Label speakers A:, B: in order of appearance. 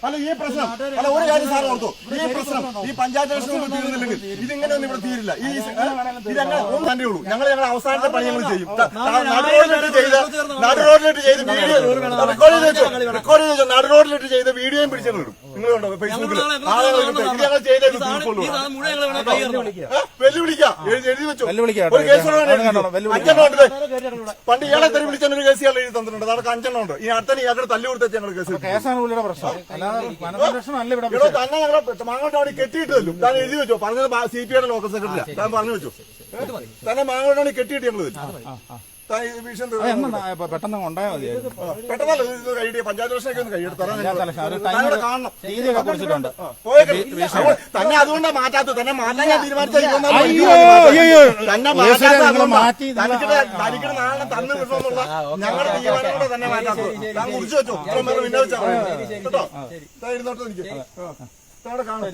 A: അല്ല ഈ പ്രശ്നം അല്ല ഒരു കാര്യം സാർ ഓർത്തു, ഈ പ്രശ്നം ഈ പഞ്ചായത്ത് ഇലക്ഷൻ തീർന്നില്ലെങ്കിൽ ഇതിങ്ങനെ ഒന്നും ഇവിടെ തീരില്ല. ഇതെങ്ങനെ ഒന്നും തന്നെ ഉള്ളൂ. ഞങ്ങൾ അവസാനത്തെ പണി ഞങ്ങൾ ചെയ്യും. നടുറോഡിലിട്ട് ചെയ്ത് വീഡിയോ റെക്കോർഡ് ചെയ്ത് നടുറോഡിലിട്ട് ചെയ്ത വീഡിയോയും പിടിച്ചു ഇടും. നിങ്ങൾ കണ്ടോ ഫേസ്ബുക്കിൽ ആളുകൾ ഇത് ഞങ്ങൾ ചെയ്ത വെല്ലുവിളിക്കാം, എഴുതി വെച്ചു. ഒരു കേസ് പണ്ട് ഇയാളെ തെറി വിളിച്ചൊരു കേസ് ഇയാൾ എഴുതി തന്നിട്ടുണ്ട്. അതൊക്കെ 5 എണ്ണം ഉണ്ട്. ഈ അടുത്ത ഇയാളുടെ തല്ലു കൊടുത്ത ഞങ്ങൾ കേസ് തന്നെ ഞങ്ങളെ മാങ്ങോട്ടാവണി കെട്ടിയിട്ടല്ലോ. താൻ എഴുതി വെച്ചോ. പറഞ്ഞത് CPI ലോക്കൽ സെക്രട്ടറിയാ. താൻ പറഞ്ഞു വെച്ചു. തന്നെ മാങ്ങോട്ടാവണി കെട്ടിയിട്ട് ഞങ്ങൾ
B: പെട്ടെന്ന് ഉണ്ടായാൽ മതി.
A: പെട്ടെന്നല്ല ഇത് കഴിയ പഞ്ചായത്ത് ഇലക്ഷനൊക്കെ ഒന്ന് കഴിയെടുത്ത് കാണണം. തന്നെ അതുകൊണ്ടാണ് മാറ്റാത്തത്. തന്നെ മാറ്റാൻ ഞാൻ തീരുമാനിച്ചിരിക്കുന്ന നാളെ തന്നു വിടണമെന്നുള്ള ഞങ്ങളുടെ തീരുമാനം കൂടെ തന്നെ മാറ്റാത്തത്. താൻ കുറിച്ച് വെച്ചോ. പിന്നെ വെച്ചാൽ കേട്ടോ. ഇരുന്നോട്ടോ എനിക്ക് കാണാം.